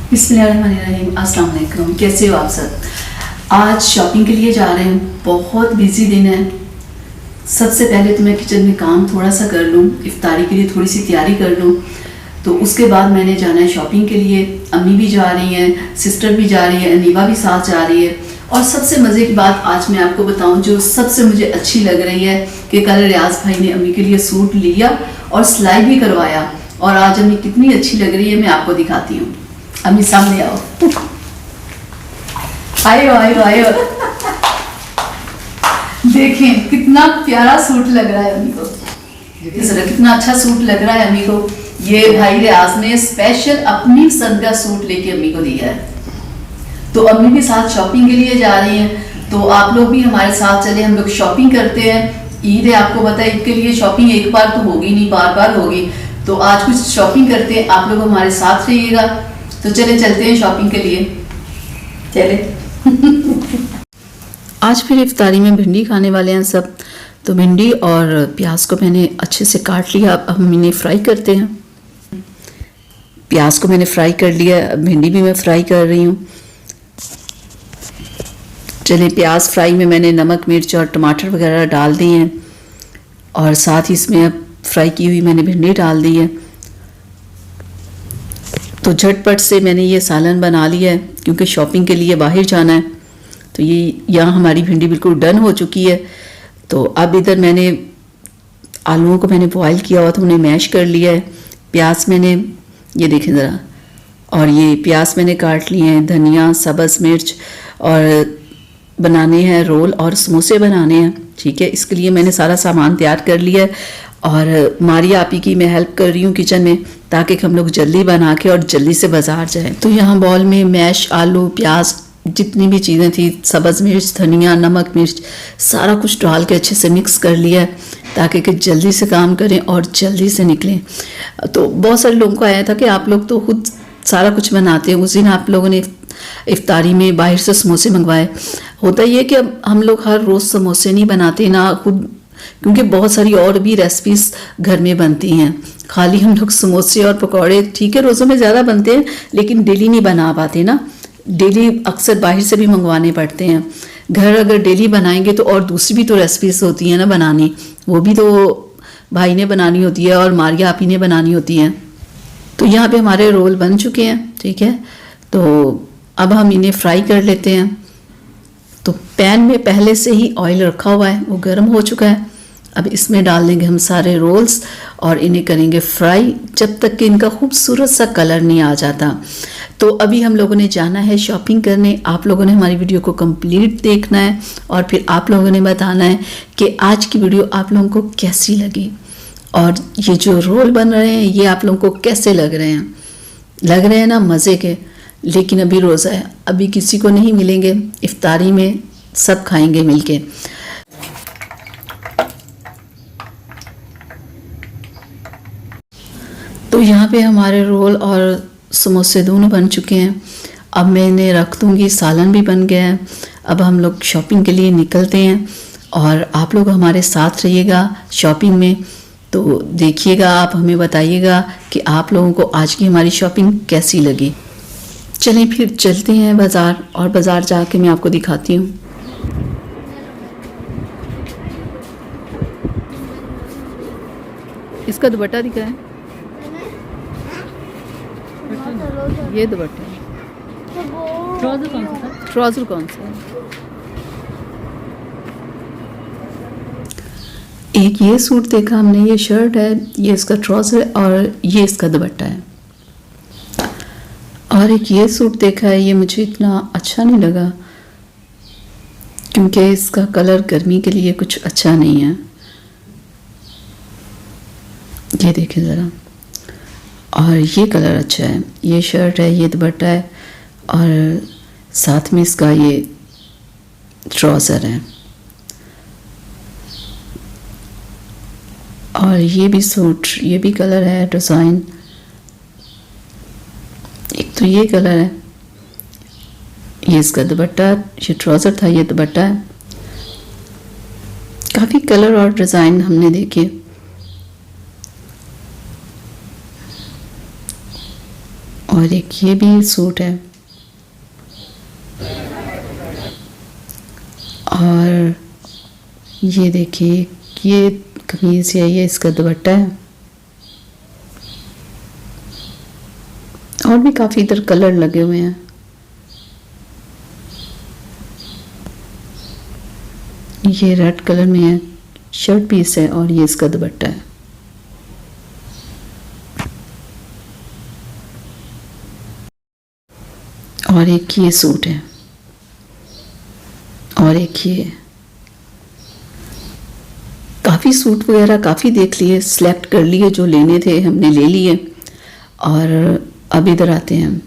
बिस्मिल्लाहिर्रहमानिर्रहीम। अस्सलाम वालेकुम। कैसे हो आप सब? आज शॉपिंग के लिए जा रहे हैं। बहुत बिजी दिन है। सबसे पहले तो मैं किचन में काम थोड़ा सा कर लूँ, इफ्तारी के लिए थोड़ी सी तैयारी कर लूँ। तो उसके बाद मैंने जाना है शॉपिंग के लिए। अम्मी भी जा रही हैं, सिस्टर भी जा रही है, अनीवा भी साथ जा रही है। और सबसे मज़े की बात आज मैं आपको बताऊं जो सबसे मुझे अच्छी लग रही है कि कल रियाज भाई ने अम्मी के लिए सूट लिया और सिलाई भी करवाया। और आज अम्मी कितनी अच्छी लग रही है मैं आपको दिखाती हूँ। अम्मी सामने आओ। आयो आयो आयो। देखें कितना प्यारा सूट लग रहा है अम्मी को। कितना अच्छा सूट लग रहा है अम्मी को। ये भाई रियाज ने स्पेशल अपनी पसंद का सूट लेके अम्मी को दिया है। तो अम्मी भी साथ शॉपिंग के लिए जा रही हैं। तो आप लोग भी हमारे साथ चले, हम लोग शॉपिंग करते हैं। ईद है, आपको पता है ईद के लिए शॉपिंग एक बार तो होगी नहीं, बार बार होगी। तो आज कुछ शॉपिंग करते हैं, आप लोग हमारे साथ रहिएगा। तो चले चलते हैं शॉपिंग के लिए, चले। आज फिर इफ्तारी में भिंडी खाने वाले हैं सब। तो भिंडी और प्याज को मैंने अच्छे से काट लिया। अब हम इन्हें फ्राई करते हैं। प्याज को मैंने फ्राई कर लिया, भिंडी भी मैं फ्राई कर रही हूँ। चलिए, प्याज फ्राई में मैंने नमक मिर्च और टमाटर वगैरह डाल दिए हैं और साथ ही इसमें अब फ्राई की हुई मैंने भिंडी डाल दी है। तो झटपट से मैंने ये सालन बना लिया है क्योंकि शॉपिंग के लिए बाहर जाना है। तो ये यहाँ हमारी भिंडी बिल्कुल डन हो चुकी है। तो अब इधर मैंने आलूओं को मैंने बॉयल किया हुआ था, उन्हें मैश कर लिया है। प्याज मैंने, ये देखें ज़रा, और ये प्याज मैंने काट लिए हैं, धनिया, सब्ज़ मिर्च, और बनाने हैं रोल और समोसे बनाने हैं। ठीक है, इसके लिए मैंने सारा सामान तैयार कर लिया है और मारिया आपी की मैं हेल्प कर रही हूँ किचन में, ताकि हम लोग जल्दी बना के और जल्दी से बाज़ार जाएं। तो यहाँ बॉल में मैश आलू, प्याज, जितनी भी चीज़ें थी, सब्ज़ मिर्च, धनिया, नमक मिर्च, सारा कुछ डाल के अच्छे से मिक्स कर लिया है ताकि कि जल्दी से काम करें और जल्दी से निकलें। तो बहुत सारे लोगों को आया था कि आप लोग तो खुद सारा कुछ बनाते हैं। उस दिन आप लोगों ने इफ्तारी में बाहर से समोसे मंगवाए। होता ये कि अब हम लोग हर रोज़ समोसे नहीं बनाते ना खुद, क्योंकि बहुत सारी और भी रेसिपीज़ घर में बनती हैं। खाली हम लोग समोसे और पकौड़े ठीक है रोज़ों में ज़्यादा बनते हैं, लेकिन डेली नहीं बना पाते ना। डेली अक्सर बाहर से भी मंगवाने पड़ते हैं। घर अगर डेली बनाएंगे तो और दूसरी भी तो रेसिपीज़ होती हैं ना बनानी, वो भी तो भाई ने बनानी होती है और मारिया आपी ने बनानी होती हैं। तो यहाँ पे हमारे रोल बन चुके हैं। ठीक है, तो अब हम इन्हें फ्राई कर लेते हैं। तो पैन में पहले से ही ऑयल रखा हुआ है, वो गर्म हो चुका है। अब इसमें डाल देंगे हम सारे रोल्स और इन्हें करेंगे फ्राई जब तक कि इनका खूबसूरत सा कलर नहीं आ जाता। तो अभी हम लोगों ने जाना है शॉपिंग करने। आप लोगों ने हमारी वीडियो को कंप्लीट देखना है और फिर आप लोगों ने बताना है कि आज की वीडियो आप लोगों को कैसी लगी और ये जो रोल बन रहे हैं ये आप लोगों को कैसे लग रहे हैं। लग रहे हैं ना मज़े के। लेकिन अभी रोज़ा है, अभी किसी को नहीं मिलेंगे। इफ्तारी में सब खाएंगे मिलके। तो यहाँ पे हमारे रोल और समोसे दोनों बन चुके हैं। अब मैं इन्हें रख दूँगी, सालन भी बन गया है। अब हम लोग शॉपिंग के लिए निकलते हैं और आप लोग हमारे साथ रहिएगा शॉपिंग में। तो देखिएगा, आप हमें बताइएगा कि आप लोगों को आज की हमारी शॉपिंग कैसी लगी। चलें फिर चलते हैं बाज़ार, और बाज़ार जाके मैं आपको दिखाती हूँ। इसका दुपट्टा दिख रहा है, ये दुपट्टा। ट्राउज़र कौन सा था? ट्राउज़र कौन सा है? एक ये सूट देखा हमने, ये शर्ट है, ये इसका ट्राउज़र है और ये इसका दुपट्टा है। और एक ये सूट देखा है, ये मुझे इतना अच्छा नहीं लगा क्योंकि इसका कलर गर्मी के लिए कुछ अच्छा नहीं है। ये देखें ज़रा, और ये कलर अच्छा है। ये शर्ट है, ये दुपट्टा है और साथ में इसका ये ट्राउज़र है। और ये भी सूट, ये भी कलर है, डिज़ाइन। एक तो ये कलर है, ये इसका दुपट्टा, ये ट्राउज़र था, ये दुपट्टा है। काफ़ी कलर और डिज़ाइन हमने देखे। और एक ये भी सूट है, और ये देखिए ये कमीज है, ये इसका दुपट्टा है। और भी काफ़ी इधर कलर लगे हुए हैं। ये रेड कलर में है, शर्ट पीस है, और ये इसका दुपट्टा है। और एक ये सूट है, और एक ये। काफ़ी सूट वगैरह काफ़ी देख लिए, सिलेक्ट कर लिए, जो लेने थे हमने ले लिए। और अब इधर आते हैं,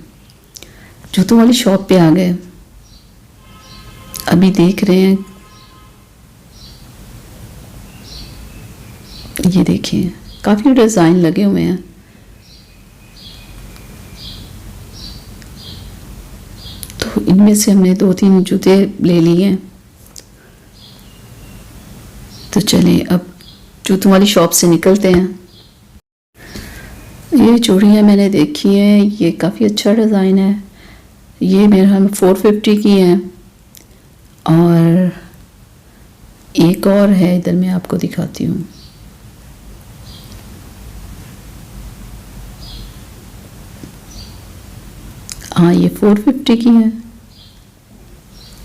जूतों वाली शॉप पे आ गए। अभी देख रहे हैं, ये देखिए काफ़ी डिज़ाइन लगे हुए हैं। तो इनमें से हमने 2-3 जूते ले लिए हैं। तो चलिए अब जूतों वाली शॉप से निकलते हैं। ये चूड़ियाँ मैंने देखी हैं, ये काफ़ी अच्छा डिज़ाइन है। ये मेरा 450 की हैं, और एक और है इधर, मैं आपको दिखाती हूँ। हाँ, ये 450 की है,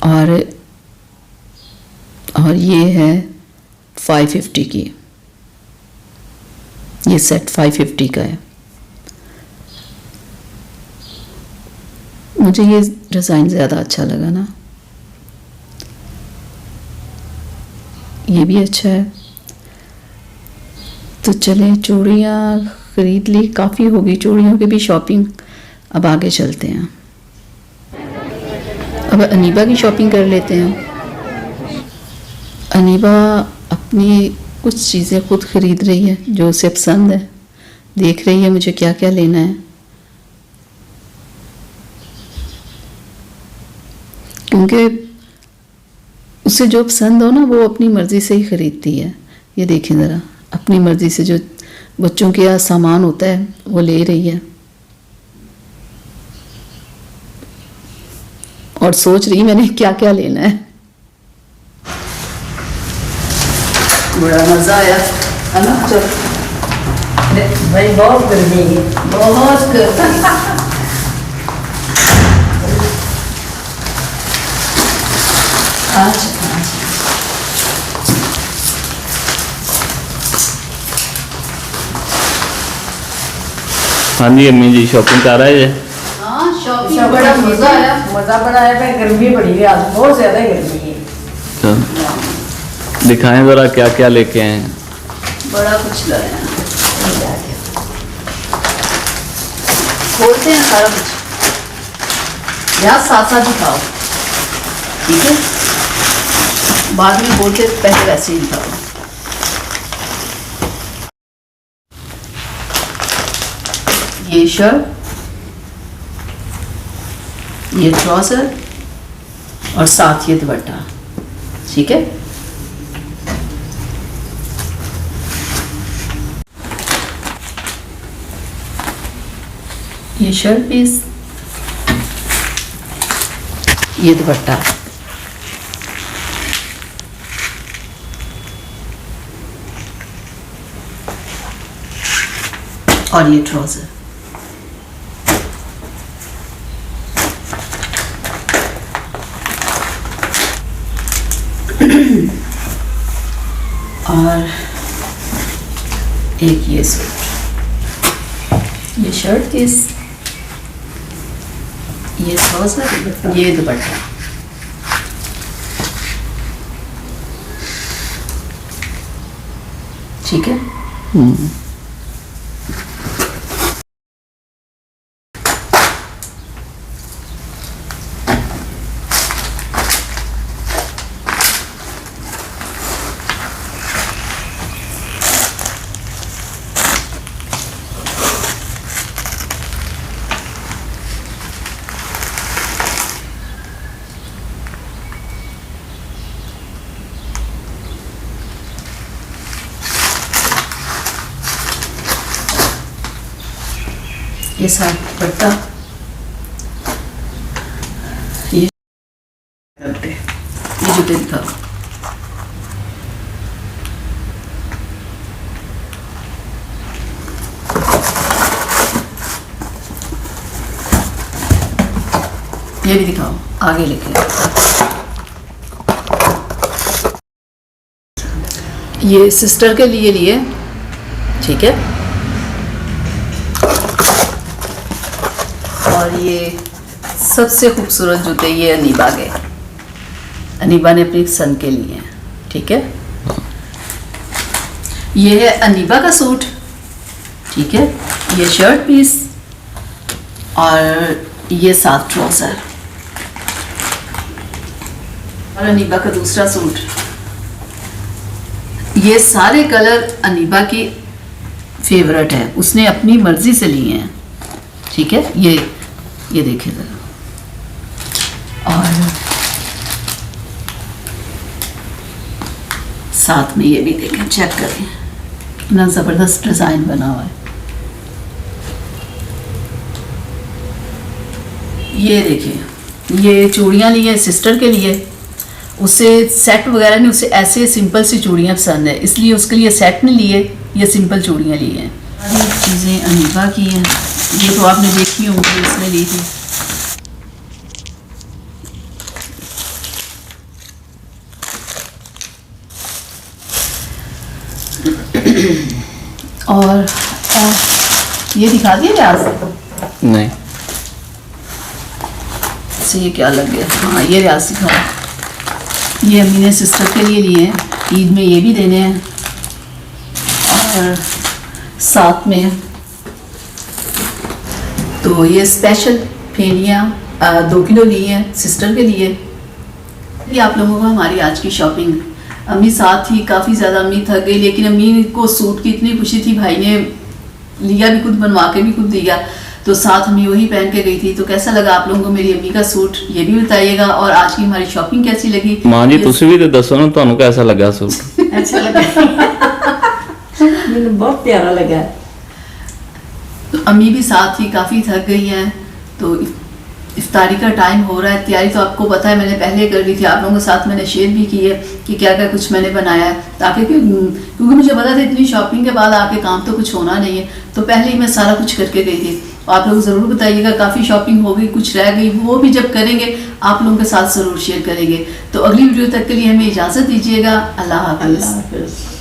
और ये है 550 की। ये सेट 550 का है। मुझे ये डिज़ाइन ज़्यादा अच्छा लगा ना, ये भी अच्छा है। तो चलें, चूड़ियाँ ख़रीद ली, काफ़ी होगी चूड़ियों की भी शॉपिंग। अब आगे चलते हैं, अब अनीबा की शॉपिंग कर लेते हैं। अनीबा अपनी कुछ चीज़ें खुद ख़रीद रही है जो उसे पसंद है, देख रही है मुझे क्या क्या लेना है, क्योंकि उसे जो पसंद हो ना वो अपनी मर्ज़ी से ही ख़रीदती है। ये देखें ज़रा, अपनी मर्ज़ी से जो बच्चों के यहाँ सामान होता है वो ले रही है, और सोच रही मैंने क्या क्या लेना है। बड़ा मज़ा आया है ना। चल भाई बहुत गर्मी है, बहुत हाँ जी अम्मी जी, शॉपिंग कर रहे हैं। हाँ, शॉपिंग बड़ा मज़ा आया। मजा बड़ा है पर गर्मी बड़ी है, आज बहुत ज्यादा गर्मी है। तो दिखाएं ज़रा क्या क्या लेके आए हैं। बड़ा कुछ लाया है, खोलते हैं सारा कुछ, यहाँ साथ साथ दिखाओ, ठीक है? बाद में बोलते पहले वैसे ही दिखाओ। ये शर्ट, ये ट्राउजर, और साथ ये दुपट्टा, ठीक है? ये शर्ट पीस, ये दुपट्टा, और ये ट्राउजर। और एक ये सूट, ये शर्ट पीस, ये ट्राउजर, ये दुपट्टा। ठीक है? ये साथ दुपट्टा, ये दिखाओ। ये भी दिखाओ, आगे लेके। ये सिस्टर के लिए लिए, ठीक है। और ये सबसे खूबसूरत जूते ये अनीबा के, अनीबा ने अपने सन के लिए, ठीक है। ये है अनीबा का सूट, ठीक है। ये शर्ट पीस और ये साथ ट्राउजर, और अनीबा का दूसरा सूट। ये सारे कलर अनीबा की फेवरेट है, उसने अपनी मर्जी से लिए हैं, ठीक है। ये देखिए जरा, और साथ में ये भी देखें, चेक करें कितना जबरदस्त डिजाइन बना हुआ है। ये देखिए, ये चूड़ियाँ ली है सिस्टर के लिए, उसे सेट वगैरह नहीं, उसे ऐसे सिंपल सी चूड़ियाँ पसंद है, इसलिए उसके लिए सेट नहीं लिए, ये सिंपल चूड़ियाँ ली हैं। सारी चीज़ें अनीबा की हैं, ये तो आपने देखी होंगी, इसने ली थी। और ये दिखा दिया क्या आज? नहीं, से ये क्या लग गया? हाँ, ये रियाज सिखाओ। ये अम्मी ने सिस्टर के लिए लिए हैं, ईद में ये भी देने हैं। और साथ में तो ये स्पेशल फेनियाँ 2 किलो ली हैं सिस्टर के लिए। ये आप लोगों को हमारी आज की शॉपिंग। अम्मी साथ ही काफ़ी ज़्यादा अम्मी थक गई, लेकिन अम्मी को सूट की इतनी खुशी थी, भाई ने लिया भी खुद, बनवा के भी खुद दिया, तो साथ अम्मी वही पहन के गई थी। तो कैसा लगा आप लोगों को मेरी अम्मी का सूट, ये भी बताइएगा। और आज की हमारी शॉपिंग कैसी लगी? मां जी तुसी भी तो दसो ना, ਤੁਹਾਨੂੰ कैसा लगा सूट? अच्छा लगा, मैंने बहुत प्यारा लगा। तो अम्मी भी साथ ही काफ़ी थक गई हैं, तो इफ्तारी का टाइम हो रहा है। तैयारी तो आपको पता है मैंने पहले कर ली थी, आप लोगों के साथ मैंने शेयर भी की है कि क्या क्या कुछ मैंने बनाया है, ताकि क्योंकि मुझे पता था इतनी शॉपिंग के बाद आपके काम तो कुछ होना नहीं है, तो पहले ही मैं सारा कुछ करके गई थी। आप लोग ज़रूर बताइएगा, काफ़ी शॉपिंग हो गई, कुछ रह गई, वो भी जब करेंगे आप लोगों के साथ ज़रूर शेयर करेंगे। तो अगली वीडियो तक के लिए हमें इजाज़त दीजिएगा। अल्लाह हाफ़िज़।